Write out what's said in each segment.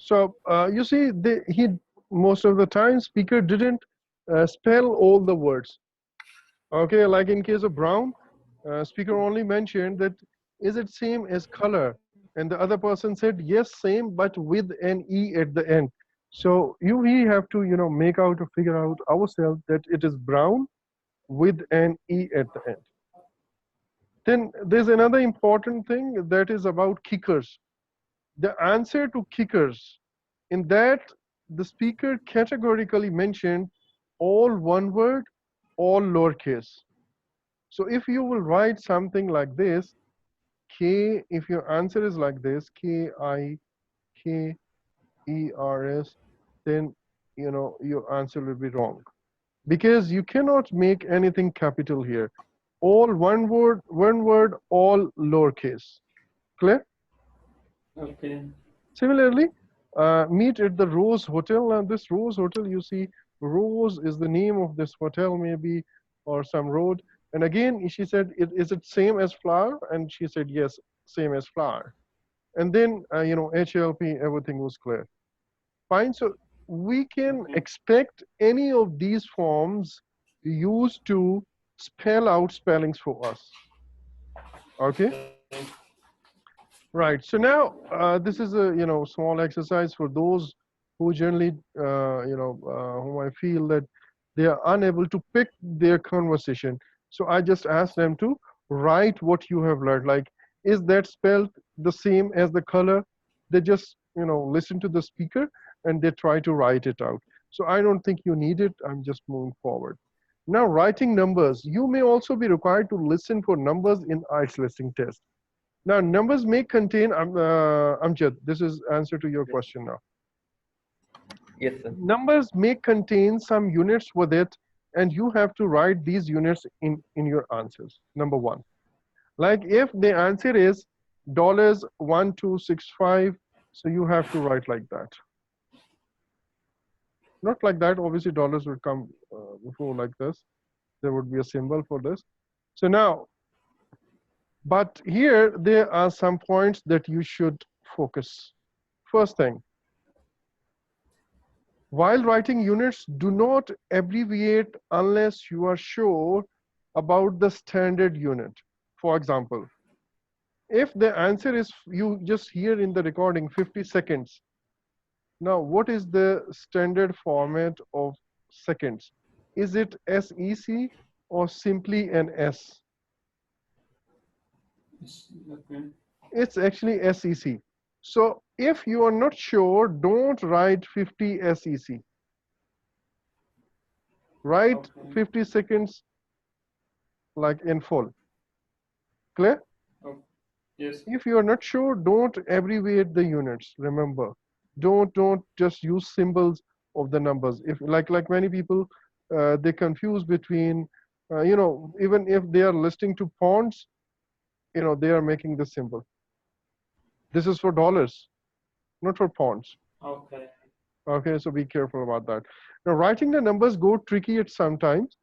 So you see, he most of the time speaker didn't spell all the words. Okay, like in case of brown, speaker only mentioned that is it same as color, and the other person said yes, same, but with an e at the end. So we have to make out or figure out ourselves that it is brown with an e at the end. Then there's another important thing that is about kickers. The answer to kickers, in that the speaker categorically mentioned all one word, all lowercase. So if you will write something like this, K, if your answer is like this, KIKERS, then your answer will be wrong. Because you cannot make anything capital here. All one word, all lowercase. Clear? Okay. Similarly, meet at the Rose Hotel. And this Rose Hotel, you see, Rose is the name of this hotel, maybe, or some road. And again, she said, is it same as flower? And she said, yes, same as flower. And then, HLP, everything was clear. Fine. So we can expect any of these forms used to spell out spellings for us. Okay. Right. So now this is a small exercise for those who generally whom I feel that they are unable to pick their conversation. So I just ask them to write what you have learned. Like, is that spelled the same as the color? They just listen to the speaker and they try to write it out. So I don't think you need it. I'm just moving forward. Now, writing numbers. You may also be required to listen for numbers in IELTS listening test. Now, numbers may contain, Amjad, this is answer to your question now. Yes, sir. Numbers may contain some units with it, and you have to write these units in your answers, number one. Like if the answer is $1265, so you have to write like that. Not like that, obviously dollars would come before like this. There would be a symbol for this. So now, but here, there are some points that you should focus. First thing, while writing units, do not abbreviate unless you are sure about the standard unit. For example, if the answer is, you just hear in the recording 50 seconds. Now, what is the standard format of seconds? Is it SEC or simply an S? Okay. It's actually SEC. So if you are not sure, don't write 50 SEC. Write Okay. 50 seconds like in full. Clear? Oh, yes. If you are not sure, don't abbreviate the units. Remember, don't just use symbols of the numbers. If like many people, they confuse between, even if they are listening to pounds, they are making the symbol. This is for dollars, not for pounds. Okay. Okay, so be careful about that. Now, writing the numbers go tricky at sometimes,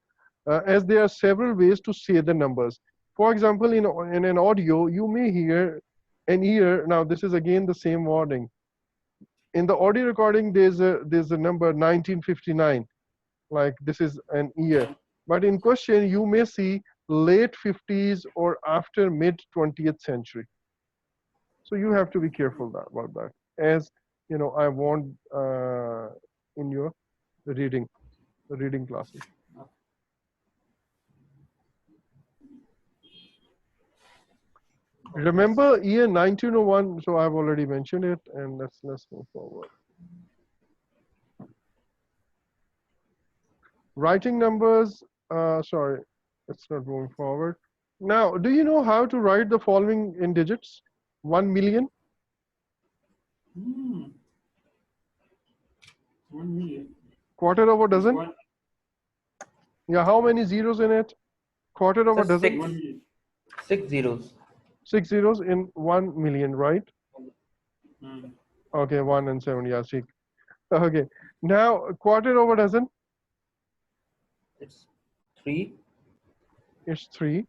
as there are several ways to say the numbers. For example, in an audio, you may hear an year. Now, this is again the same warning. In the audio recording, there's a number 1959, like this is an year. But in question, you may see late 50s or after mid 20th century. So you have to be careful about that. As I warned in your reading classes. Remember year 1901, so I've already mentioned it, and let's move forward. Writing numbers, sorry, it's not moving forward. Now, do you know how to write the following in digits? 1 million? 1 million. Quarter of a dozen? One, Yeah, how many zeros in it? Quarter of a Sir, dozen? 1 million. 6 zeros. 6 zeros in 1 million, right? Hmm. Okay, 1 and 7, yeah, 6. Okay, now quarter of a dozen, It's 3. it's 3.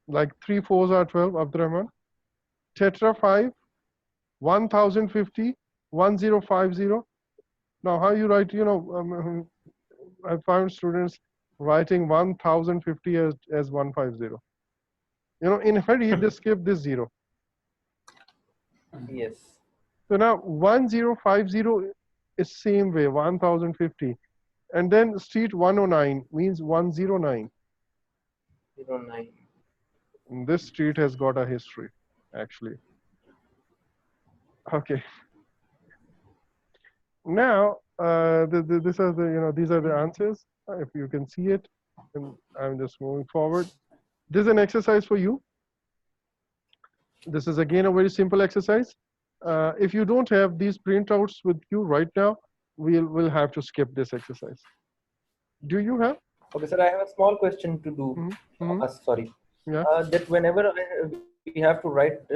Like 3 4s are 12, Abdurrahman. Tetra 5, 1050, 1050. Now, how you write? I found students writing 1050 as 150. In a hurry, they skip this zero. Yes. So now 1050 is same way, 1050. And then street 109 means 109. 09. And this street has got a history, actually. Okay. Now, these are the answers. If you can see it, and I'm just moving forward. This is an exercise for you. This is again a very simple exercise. If you don't have these printouts with you right now, we'll have to skip this exercise. Do you have? Okay, sir, I have a small question to do. Mm-hmm. Sorry. Yeah. That whenever we have to write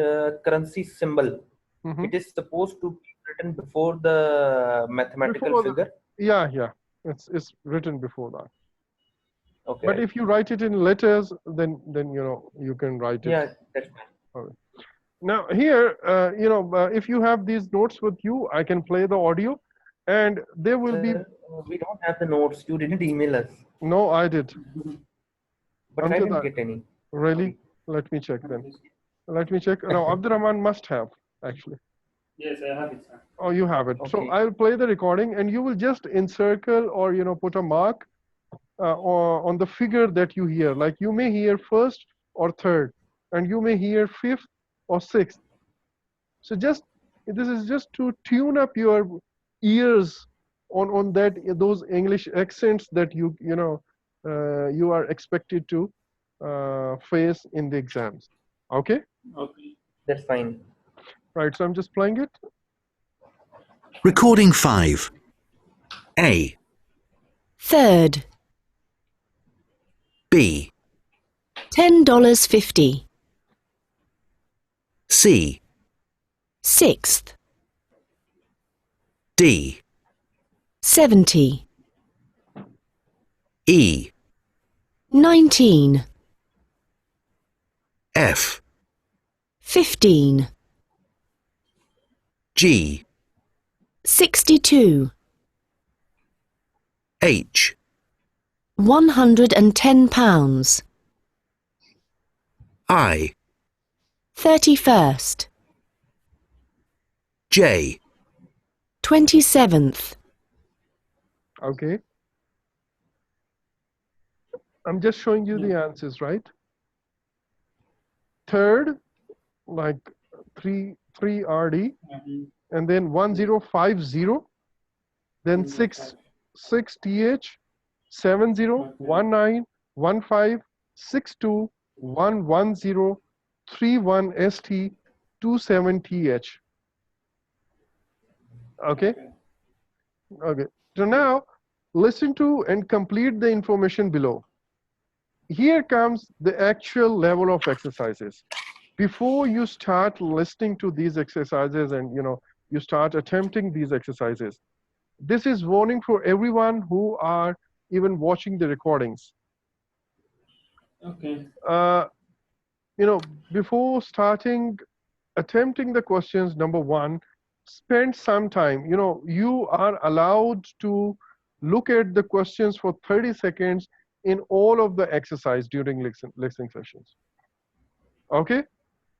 currency symbol, Mm-hmm. it is supposed to be written before the mathematical figure. Yeah. It's written before that. Okay. But if you write it in letters, then you can write it. Yeah, that's fine. Okay. Now here, if you have these notes with you, I can play the audio, and there will be. We don't have the notes. You didn't email us. No, I did. But I didn't get any. Really? Let me check then. Let me check. Now, Abdurrahman must have, actually. Yes, I have it, sir. Oh, you have it. Okay. So I'll play the recording, and you will just encircle or put a mark on the figure that you hear. Like you may hear first or third, and you may hear fifth or sixth. So this is just to tune up your ears on those English accents that you are expected to face in the exams. Okay? Okay. That's fine. Right, so I'm just playing it. Recording 5. A. Third, B. $10.50. C. Sixth, D. 70. E. 19. F. 15. G. 62. H. £110. I. 31st, J. 27th. Okay. I'm just showing you the answers, right? Third, like 3 RD, and then 1050, then 6 TH, 70 19 15 62 110 31 ST 27 TH. Okay. Okay. So now listen to and complete the information below. Here comes the actual level of exercises. Before you start listening to these exercises and you start attempting these exercises, this is warning for everyone who are even watching the recordings. Okay. Before starting attempting the questions, number one, spend some time. You are allowed to look at the questions for 30 seconds in all of the exercise during listening sessions. Okay?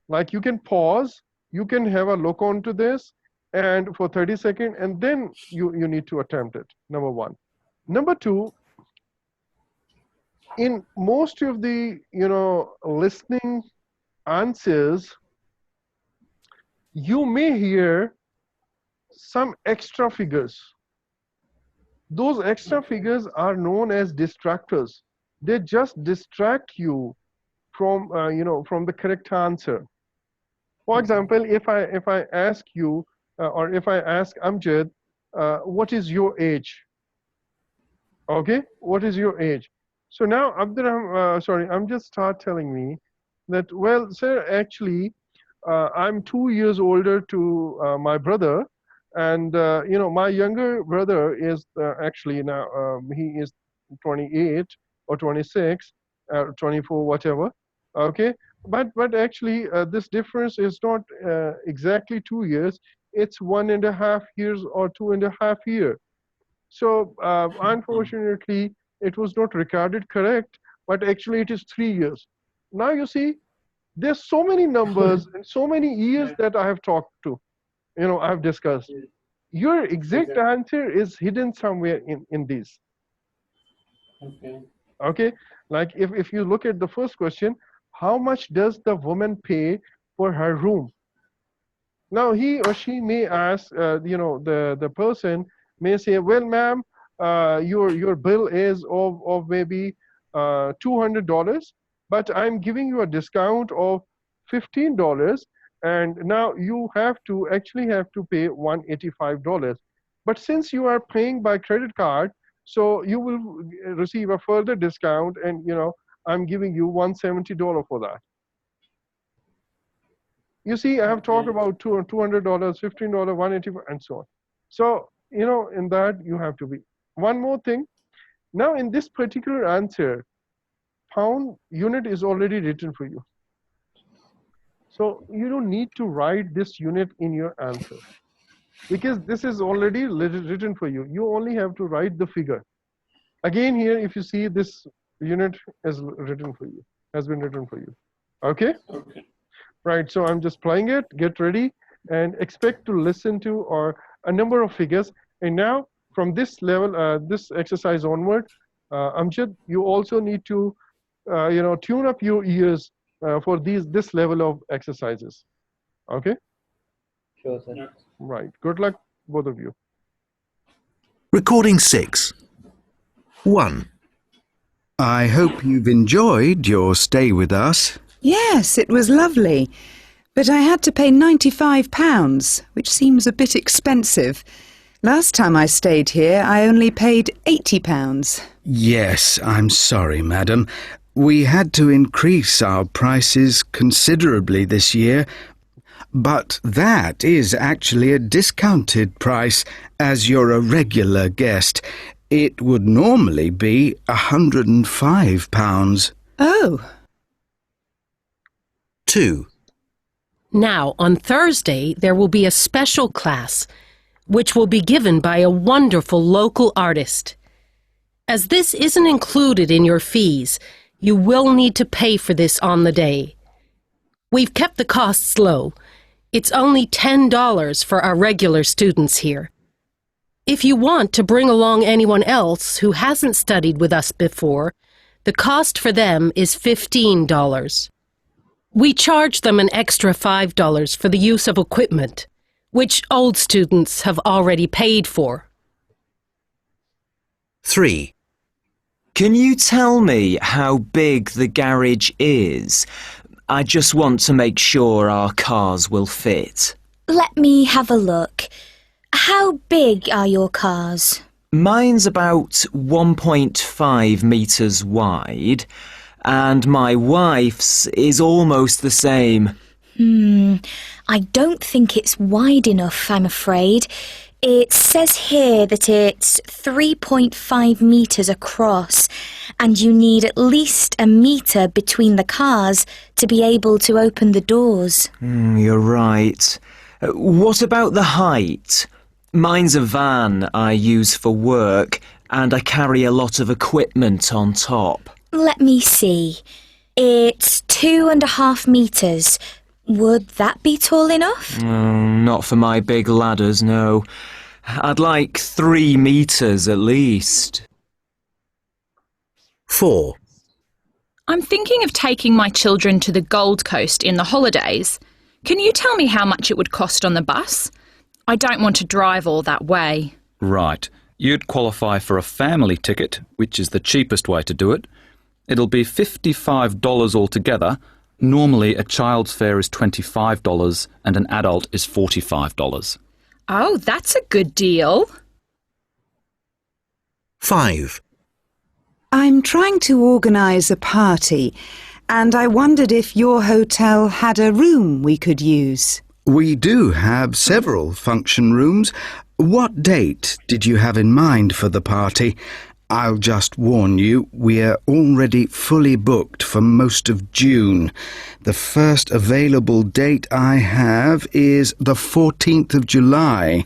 Like you can pause, you can have a look onto this and for 30 seconds, and then you need to attempt it, number one. Number two, in most of the listening answers, you may hear some extra figures. Those extra figures are known as distractors. They just distract you from from the correct answer. For example, if I ask you or if I ask Amjad, what is your age? Okay, what is your age? So now Amjad start telling me that, well, sir, actually, I'm 2 years older to my brother, and my younger brother is actually now he is 28 or 26, 24, whatever. Okay, but actually this difference is not exactly 2 years. it's 1.5 years or 2.5 years. So unfortunately, it was not recorded correct, but actually it is 3 years. Now you see, there's so many numbers and so many years that I have talked to, I have discussed. Your exact answer is hidden somewhere in these. Okay. Okay, like if you look at the first question, how much does the woman pay for her room? Now he or she may ask, the person may say, well, ma'am, your bill is of maybe $200, but I'm giving you a discount of $15, and now you actually have to pay $185. But since you are paying by credit card, so you will receive a further discount, and I'm giving you $170 for that. You see, I have talked about $200, $15, $180, and so on. So, in that you have to be. One more thing. Now, in this particular answer, pound unit is already written for you. So, you don't need to write this unit in your answer because this is already written for you. You only have to write the figure. Again, here, if you see, this unit is written for you, has been written for you. Okay? Okay. Right, so I'm just playing it. Get ready and expect to listen to a number of figures. And now, from this level, this exercise onward, Amjad, you also need to, tune up your ears for this level of exercises. Okay? Sure, sir. Yeah. Right. Good luck, both of you. Recording 6. 1. I hope you've enjoyed your stay with us. Yes, it was lovely. But I had to pay £95, which seems a bit expensive. Last time I stayed here, I only paid £80. Yes, I'm sorry, madam. We had to increase our prices considerably this year, but that is actually a discounted price, as you're a regular guest. It would normally be £105. Oh. 2. Now, on Thursday, there will be a special class, which will be given by a wonderful local artist. As this isn't included in your fees, you will need to pay for this on the day. We've kept the costs low. It's only $10 for our regular students here. If you want to bring along anyone else who hasn't studied with us before, the cost for them is $15. We charge them an extra $5 for the use of equipment, which old students have already paid for. 3. Can you tell me how big the garage is? I just want to make sure our cars will fit. Let me have a look. How big are your cars? Mine's about 1.5 metres wide, and my wife's is almost the same. I don't think it's wide enough, I'm afraid. It says here that it's 3.5 metres across, and you need at least a metre between the cars to be able to open the doors. You're right. What about the height? Mine's a van I use for work, and I carry a lot of equipment on top. Let me see. It's 2.5 metres. Would that be tall enough? Not for my big ladders, no. I'd like 3 metres at least. 4. I'm thinking of taking my children to the Gold Coast in the holidays. Can you tell me how much it would cost on the bus? I don't want to drive all that way. Right. You'd qualify for a family ticket, which is the cheapest way to do it. It'll be $55 altogether. Normally, a child's fare is $25 and an adult is $45. Oh, that's a good deal. 5. I'm trying to organise a party, and I wondered if your hotel had a room we could use. We do have several function rooms. What date did you have in mind for the party? I'll just warn you, we're already fully booked for most of June. The first available date I have is the 14th of July.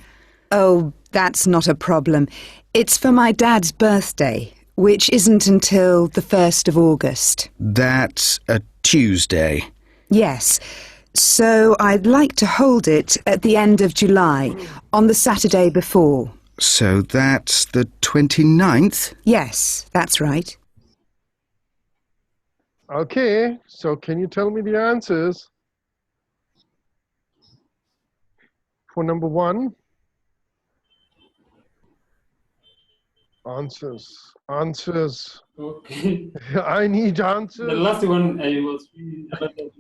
Oh, that's not a problem. It's for my dad's birthday, which isn't until the 1st of August. That's a Tuesday. Yes. So I'd like to hold it at the end of July, on the Saturday before. So that's the 29th? Yes, that's right. Okay, so can you tell me the answers? For number 1. Answers. Okay. I need The answers. last one I was feeling a lot of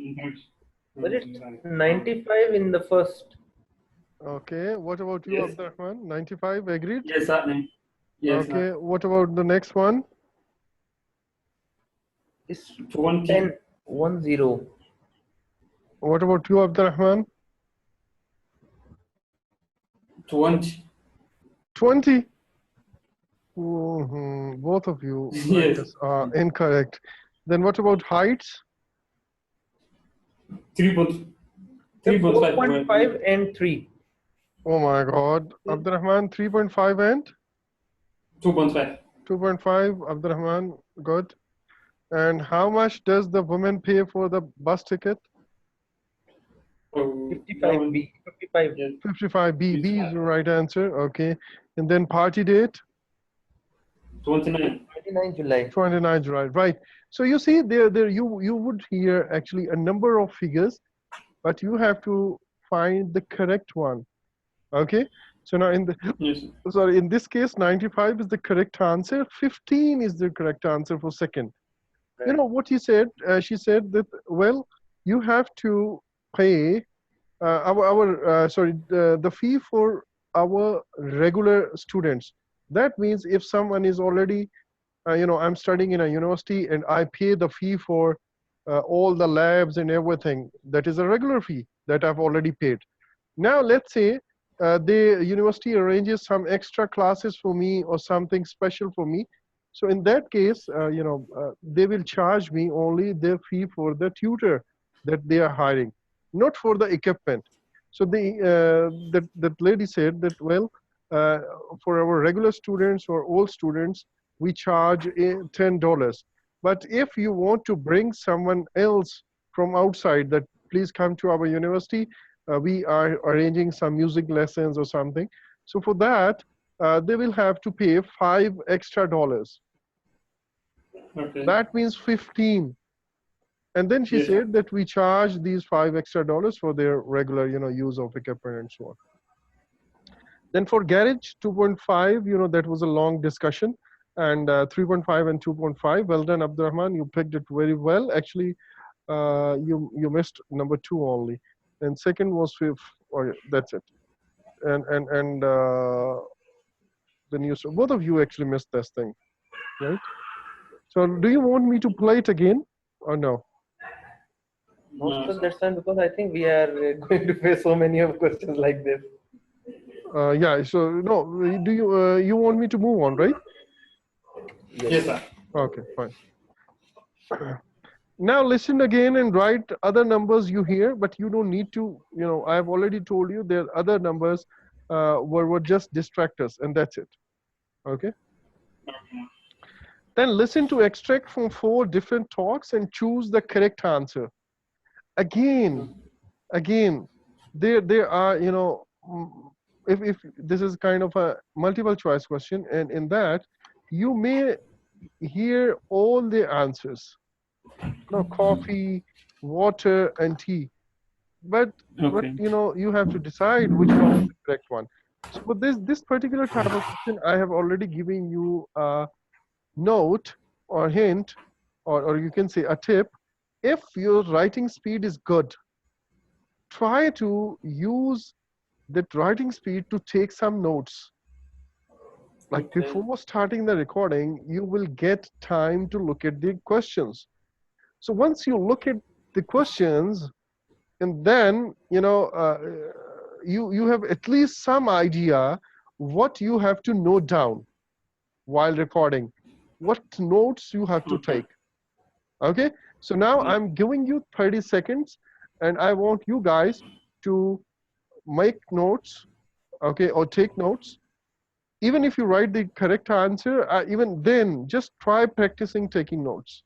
Was it 95 in the first? Okay, what about you, Yes. Abdurrahman? 95, agreed? Yes, sir. Yes, Okay, what about the next one? It's 20. 10, 10. What about you, Abdurrahman? 20. 20? Both of you, I Yes. guess, are incorrect. Then what about heights? 3.5. 4.5 and 3. Oh my God. Abdurrahman, 3.5 and? 2.5. 2.5. Abdurrahman, good. And how much does the woman pay for the bus ticket? 55B. 55. 55B. B is the right answer. Okay. And then party date? 29. 29 July. 29 July. Right. So you see there you would hear actually a number of figures, but you have to find the correct one. Okay. So now in this case, 95 is the correct answer. 15 is the correct answer for second. Right. You know what he said? She said that, well, you have to pay the fee for our regular students. That means if someone is already, I'm studying in a university and I pay the fee for all the labs and everything, that is a regular fee that I've already paid. Now let's say the university arranges some extra classes for me or something special for me. So in that case, they will charge me only their fee for the tutor that they are hiring, not for the equipment. So that lady said that, well, for our regular students or all students, we charge $10. But if you want to bring someone else from outside, that please come to our university, we are arranging some music lessons or something. So for that, they will have to pay $5 extra. Okay. That means 15. And then she said that we charge these $5 extra for their regular, use of equipment and so on. Then for garage 2.5, that was a long discussion, and 3.5 and 2.5. Well done, Abdurrahman. You picked it very well. Actually, you missed number 2 only, and second was 5. Or that's it. And then both of you actually missed this thing, right? So do you want me to play it again or no? Most of that time, because I think we are going to face so many of questions like this. Yeah. So no. Do you want me to move on, right? Yes, sir. Okay, fine. Now listen again and write other numbers you hear, but you don't need to. I've already told you there are other numbers were just distractors, and that's it. Okay. Then listen to extract from 4 different talks and choose the correct answer. Again, there are, if this is kind of a multiple choice question, and in that you may hear all the answers, coffee, water, and tea, but you have to decide which one is the correct one. So for this particular type of question, I have already given you a note or hint, or you can say a tip. If your writing speed is good, try to use that writing speed to take some notes. Like before starting the recording, you will get time to look at the questions. So once you look at the questions, and then you have at least some idea what you have to note down while recording. what notes you have to take. Okay, so now I'm giving you 30 seconds, and I want you guys to make notes, okay, or take notes. Even if you write the correct answer, even then, just try practicing taking notes.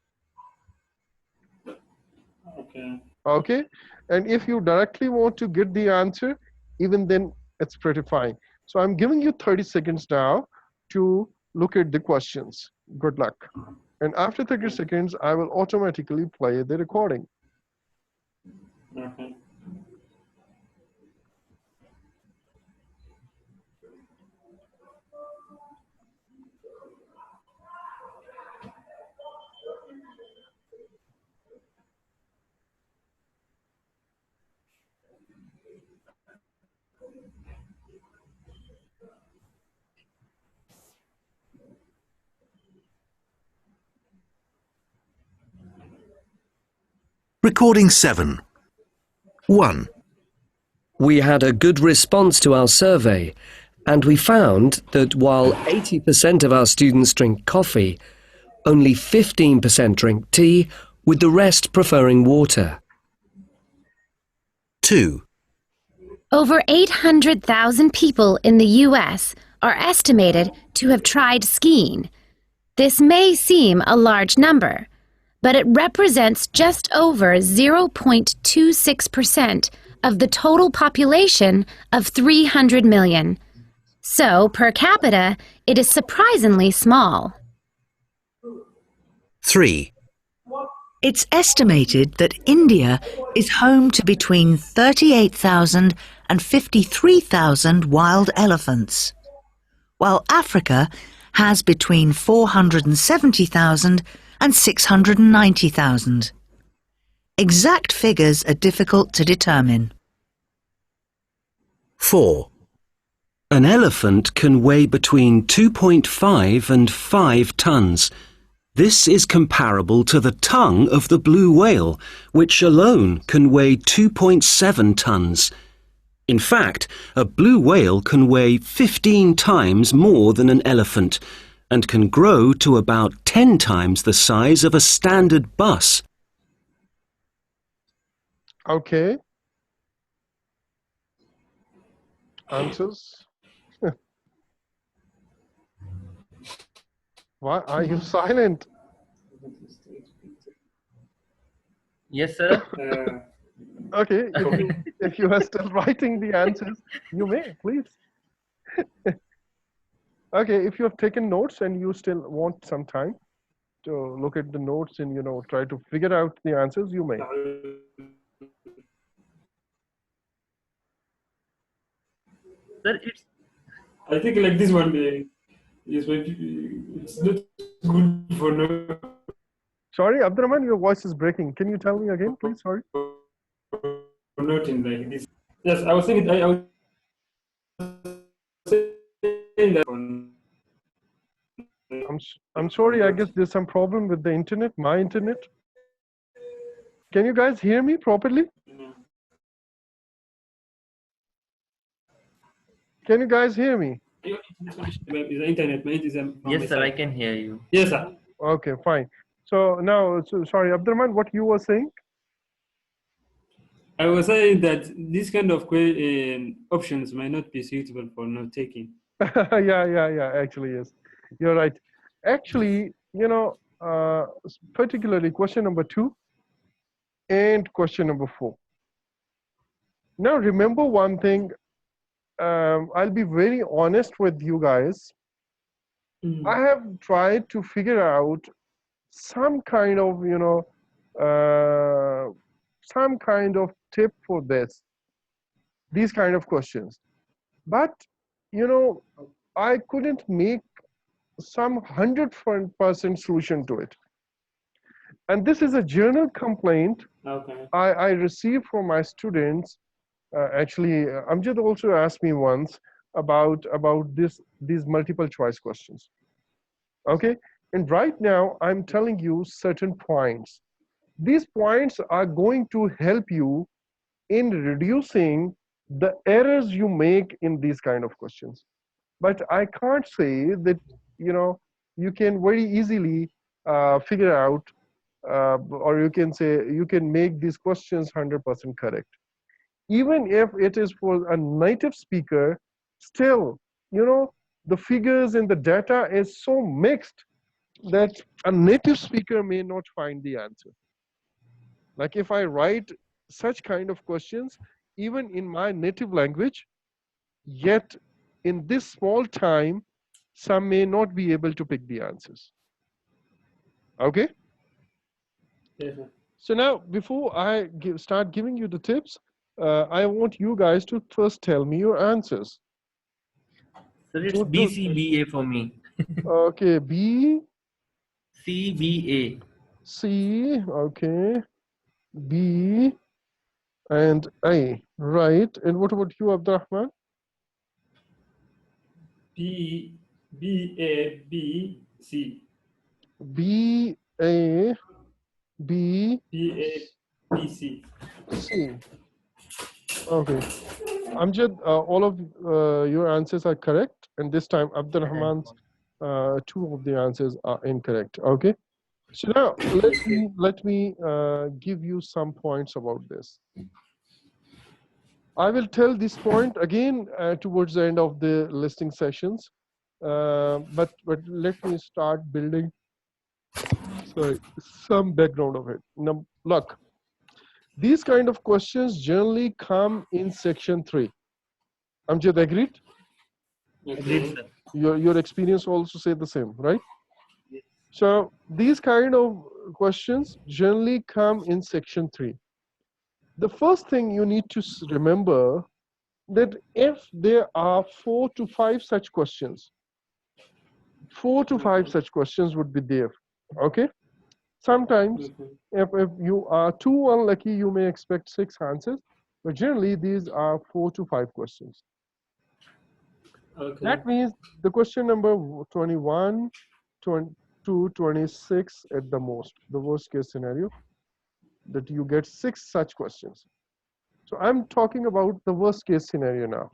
Okay. Okay, and if you directly want to get the answer, even then it's pretty fine. So I'm giving you 30 seconds now to look at the questions. Good luck. And after 30 seconds, I will automatically play the recording. Okay. Recording 7. 1. We had a good response to our survey, and we found that while 80% of our students drink coffee, only 15% drink tea, with the rest preferring water. 2. Over 800,000 people in the U.S. are estimated to have tried skiing. This may seem a large number, but it represents just over 0.26% of the total population of 300 million. So, per capita, it is surprisingly small. 3. It's estimated that India is home to between 38,000 and 53,000 wild elephants, while Africa has between 470,000 and 690,000. Exact figures are difficult to determine. 4. An elephant can weigh between 2.5 and 5 tons. This is comparable to the tongue of the blue whale, which alone can weigh 2.7 tons. In fact, a blue whale can weigh 15 times more than an elephant and can grow to about 10 times the size of a standard bus. Okay. Answers? Why are you silent? Yes, sir. Okay, if you are still writing the answers, you may, please. Okay, if you have taken notes and you still want some time to look at the notes and, try to figure out the answers, you may. Sir, I think like this one it's not good for no. Sorry, Abdurrahman, your voice is breaking. Can you tell me again, please? Sorry. Noting like this. Yes, I was thinking. I was saying that. I'm sorry. I guess there's some problem with the internet. My internet. Can you guys hear me properly? Can you guys hear me? Yes, sir, I can hear you. Yes, sir. Okay, fine. So now, sorry, Abdurrahman, what you were saying? I was saying that this kind of options might not be suitable for note taking. Yeah. Actually, yes, you're right. Actually, particularly question number 2 and question number 4. Now, remember one thing. I'll be very honest with you guys. I have tried to figure out some kind of, some kind of tip for these kind of questions. But, I couldn't make some 100% solution to it. And this is a general complaint I received from my students. Actually, Amjad also asked me once about these multiple choice questions. Okay, and right now I'm telling you certain points. These points are going to help you in reducing the errors you make in these kind of questions. But I can't say that you can very easily figure out, or you can say, you can make these questions 100% correct. Even if it is for a native speaker, still, the figures and the data is so mixed that a native speaker may not find the answer. Like if I write such kind of questions, even in my native language, yet in this small time, some may not be able to pick the answers. Okay? Yes, sir. So now, before I start giving you the tips, I want you guys to first tell me your answers. Sir, it's BCBA for me. Okay, B. CBA. C. Okay. B. And A. Right. And what about you, Abdurrahman? B A B C. B. A. B. C. C. Okay. Amjad, all of your answers are correct, and this time Abdurrahman's two of the answers are incorrect. Okay. So now let me give you some points about this. I will tell this point again towards the end of the listening sessions, but let me start building some background of it. Now, look, these kind of questions generally come in section 3. Amjad, agreed? Agreed, sir. Your experience also say the same, right? Yes. So these kind of questions generally come in section 3. The first thing you need to remember that if there are 4 to 5 such questions, 4 to 5 such questions would be there. Okay. Sometimes if you are too unlucky, you may expect 6 answers, but generally these are 4 to 5 questions. Okay. That means the question number 21 to 26 at the most, the worst case scenario, that you get 6 such questions. So I'm talking about the worst case scenario now.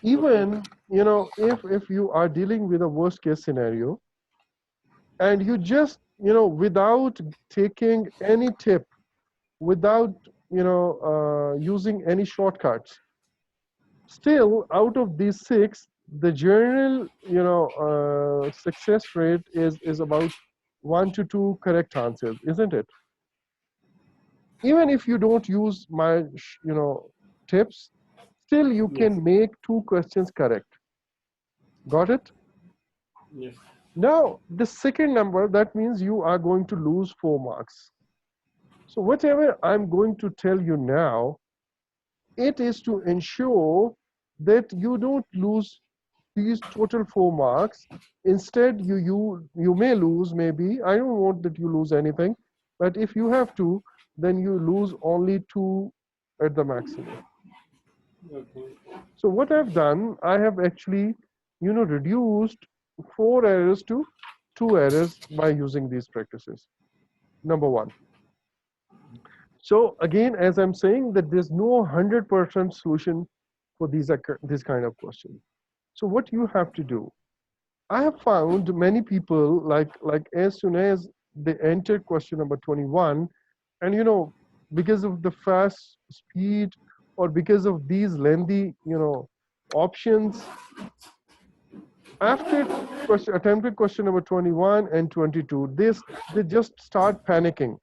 Even, if you are dealing with a worst case scenario and you just, without taking any tip, without, using any shortcuts, still out of these 6, the general, success rate is about 1 to 2 correct answers, isn't it? Even if you don't use my, tips, still you can make 2 questions correct. Got it? Yes. Now, the second number, that means you are going to lose 4 marks. So whatever I'm going to tell you now, it is to ensure that you don't lose these total 4 marks. Instead, you may lose, maybe. I don't want that you lose anything, but if you have to, then you lose only 2 at the maximum. Okay. So what I've done, I have actually, reduced 4 errors to 2 errors by using these practices. Number 1. So again, as I'm saying, that there's no 100% solution for this kind of question. So what you have to do, I have found many people like as soon as they enter question number 21, and because of the fast speed or because of these lengthy options, after attempted question number 21 and 22, they just start panicking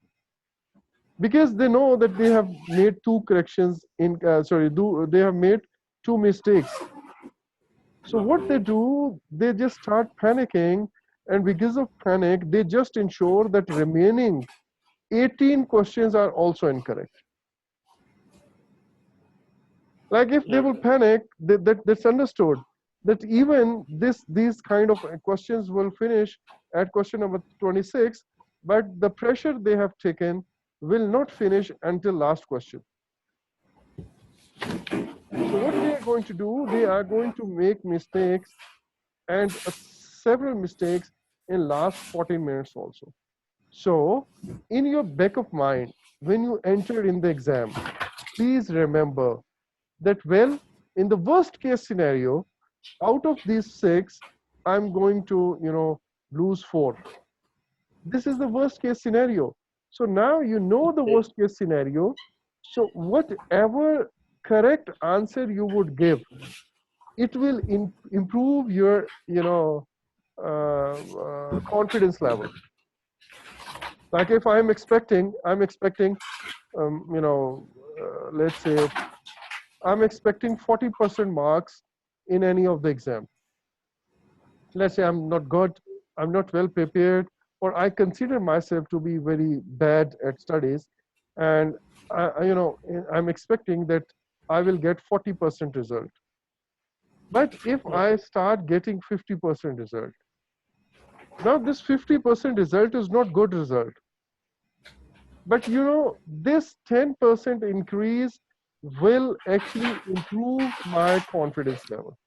because they know that they have made 2 corrections in they have made 2 mistakes. So what they do, they just start panicking, and because of panic, they just ensure that remaining 18 questions are also incorrect. Like if they will panic, that's understood that even these kind of questions will finish at question number 26, but the pressure they have taken will not finish until last question. So what they are going to do, they are going to make mistakes, and several mistakes in last 14 minutes also. So in your back of mind, when you enter in the exam, please remember that, well, in the worst case scenario, out of these 6, I'm going to, lose 4. This is the worst case scenario. So now you know the worst case scenario. So whatever correct answer you would give, it will improve your, confidence level. Like if I'm expecting, let's say I'm expecting 40% marks in any of the exam. Let's say I'm not good, I'm not well prepared, or I consider myself to be very bad at studies, and I'm expecting that I will get 40% result. But if I start getting 50% result, now this 50% result is not good result. But this 10% increase will actually improve my confidence level.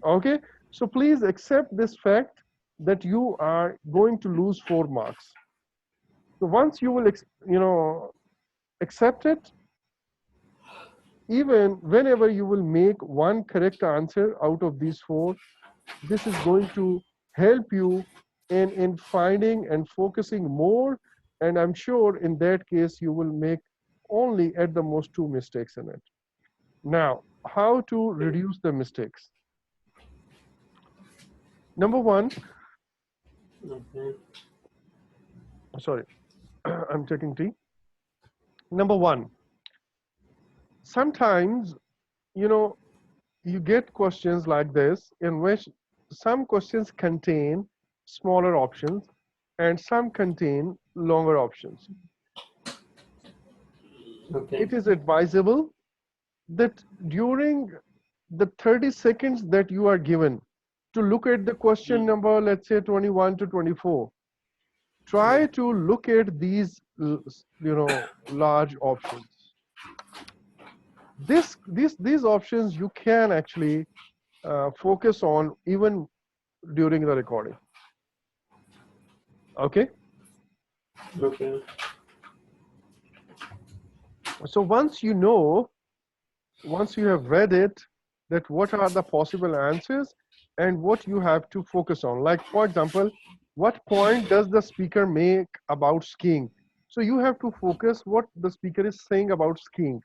Okay, so please accept this fact that you are going to lose 4 marks. So once you will accept it, even whenever you will make one correct answer out of these 4, this is going to help you in finding and focusing more, and I'm sure in that case you will make only at the most 2 mistakes in it. Now, how to reduce the mistakes? Number 1, sorry, I'm taking tea. Number 1, sometimes you get questions like this in which some questions contain smaller options and some contain longer options. It is advisable that during the 30 seconds that you are given to look at the question number, let's say 21 to 24, try to look at these large options. These options you can actually focus on even during the recording. Okay. So once you have read it, that what are the possible answers and what you have to focus on. Like for example, what point does the speaker make about skiing? So you have to focus what the speaker is saying about skiing.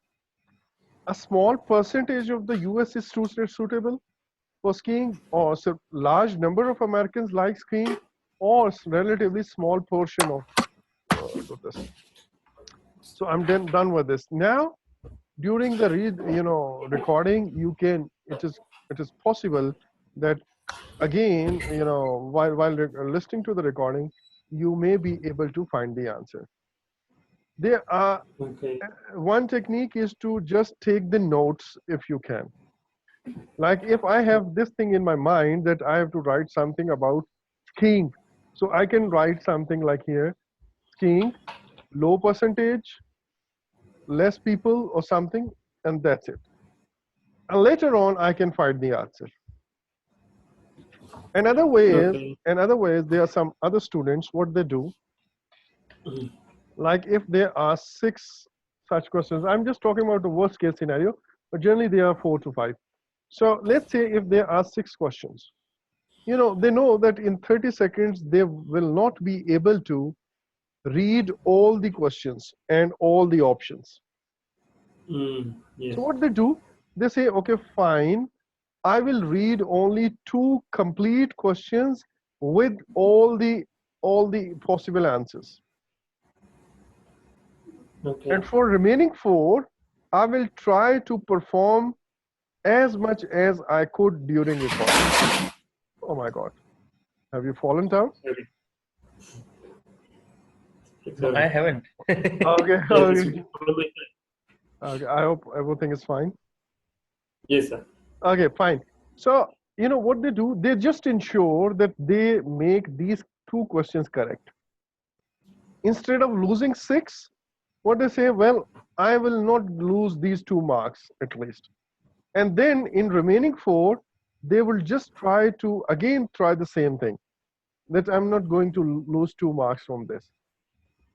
A small percentage of the US is suitable for skiing, or a large number of Americans like skiing, or relatively small portion of this. So I'm done with this. Now, during the recording, it is possible that again, while listening to the recording, you may be able to find the answer. There are one technique is to just take the notes if you can. Like if I have this thing in my mind that I have to write something about skiing, so I can write something like here, skiing, low percentage, less people or something, and that's it. And later on, I can find the answer. Another way is there are some other students, what they do, like if there are 6 such questions, I'm just talking about the worst case scenario, but generally there are 4 to 5. So let's say if there are 6 questions, they know that in 30 seconds they will not be able to read all the questions and all the options. Yes. So what they do, they say, okay, fine, I will read only 2 complete questions with all the possible answers. And for remaining 4, I will try to perform as much as I could during recording. Oh my God. Have you fallen down? No, I haven't. Okay. Okay. Okay. I hope everything is fine. Yes, sir. Okay, fine. So, what they do, they just ensure that they make these 2 questions correct. Instead of losing 6, what they say, well, I will not lose these 2 marks at least. And then in remaining 4, they will just try the same thing, that I'm not going to lose 2 marks from this.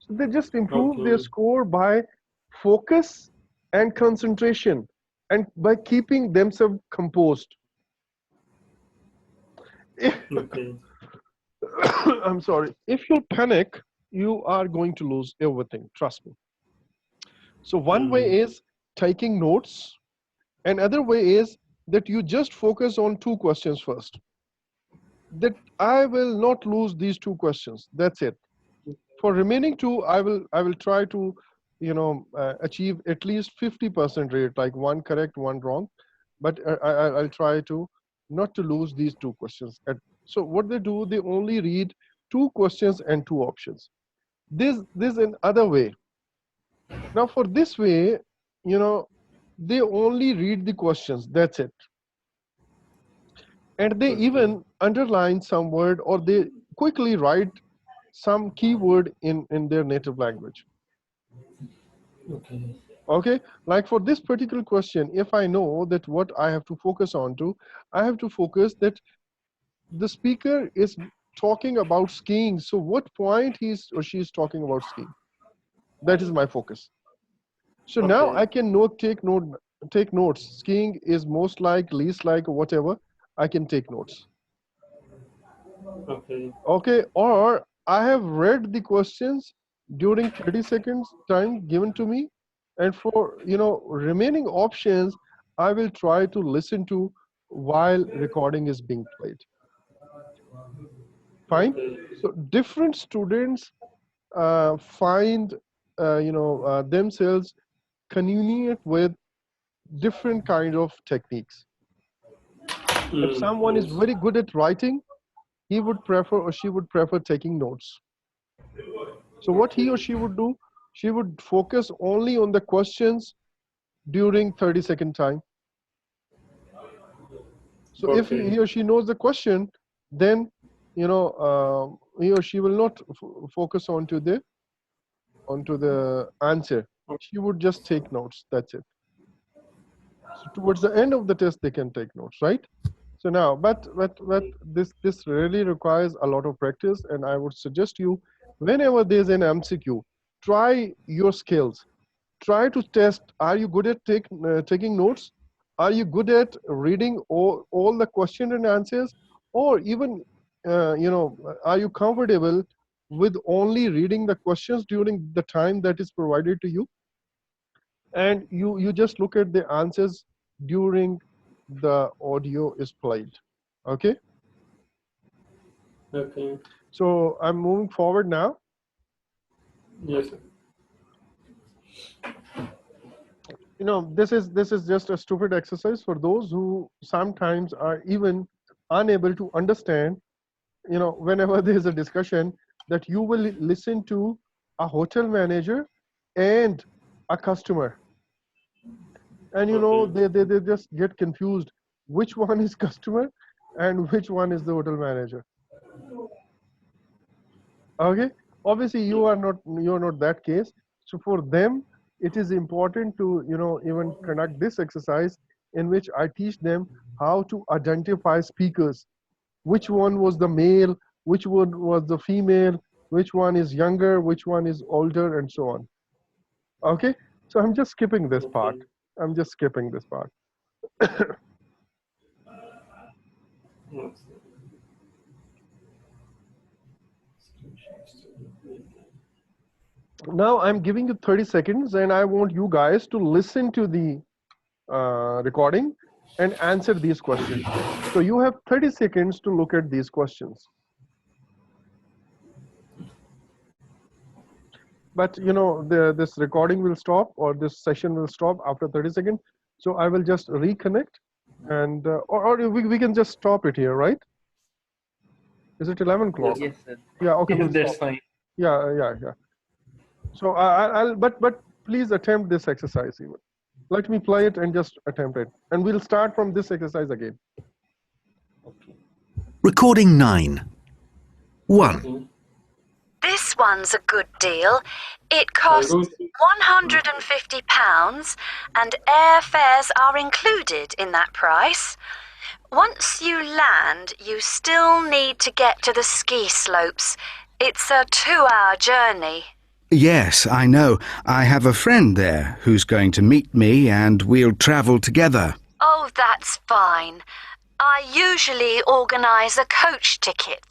So they just improve their score by focus and concentration and by keeping themselves composed. Okay. I'm sorry. If you panic, you are going to lose everything. Trust me. So one way is taking notes. Another way is that you just focus on two questions first. That I will not lose these two questions. That's it. For remaining two, I will try to, achieve at least 50% rate, like one correct, one wrong. But I'll try to not to lose these two questions. So what they do, they only read two questions and two options. This another way. Now for this way, they only read the questions. That's it. And they even underline some word, or they quickly write some keyword in their native language. Okay, like for this particular question, if I know that what I have to focus on to, I have to focus that the speaker is talking about skiing. So what point he's or she's talking about skiing? That is my focus. So now I can take notes. Skiing is most like, least like, whatever. I can take notes. Okay, or I have read the questions during 30 seconds time given to me, and for remaining options, I will try to listen to while recording is being played. Fine. So different students find themselves convenient with different kind of techniques. If someone is very good at writing, he would prefer or she would prefer taking notes. So what he or she would do, she would focus only on the questions during 30-second time. So if he or she knows the question, then he or she will not focus onto the answer. She would just take notes. That's it. So towards the end of the test, they can take notes, right? So now, but this really requires a lot of practice, and I would suggest you, whenever there's an MCQ, try your skills. Try to test, are you good at taking notes? Are you good at reading all the question and answers? Or even, are you comfortable with only reading the questions during the time that is provided to you? And you just look at the answers during the audio is played. Okay? Okay. So I'm moving forward now. Yes, sir. This is just a stupid exercise for those who sometimes are even unable to understand, whenever there's a discussion, that you will listen to a hotel manager and a customer. And they just get confused which one is customer and which one is the hotel manager. Okay, obviously you're not that case. So for them, it is important to even conduct this exercise in which I teach them how to identify speakers. Which one was the male, which one was the female, which one is younger, which one is older, and so on. Okay, so I'm just skipping this part. I'm just skipping this part. Now I'm giving you 30 seconds, and I want you guys to listen to the recording and answer these questions. So you have 30 seconds to look at these questions. But this recording will stop, or this session will stop after 30 seconds. So I will just reconnect, and or we can just stop it here, right? Is it 11 o'clock? Yes, sir. Yeah. Okay. Yes, We'll that's stop. fine. Yeah. So I'll but please attempt this exercise even. Let me play it and just attempt it, and we'll start from this exercise again. Recording 9. 1. This one's a good deal. It costs £150 and airfares are included in that price. Once you land, you still need to get to the ski slopes. It's a 2-hour journey. Yes, I know. I have a friend there who's going to meet me and we'll travel together. Oh, that's fine. I usually organise a coach ticket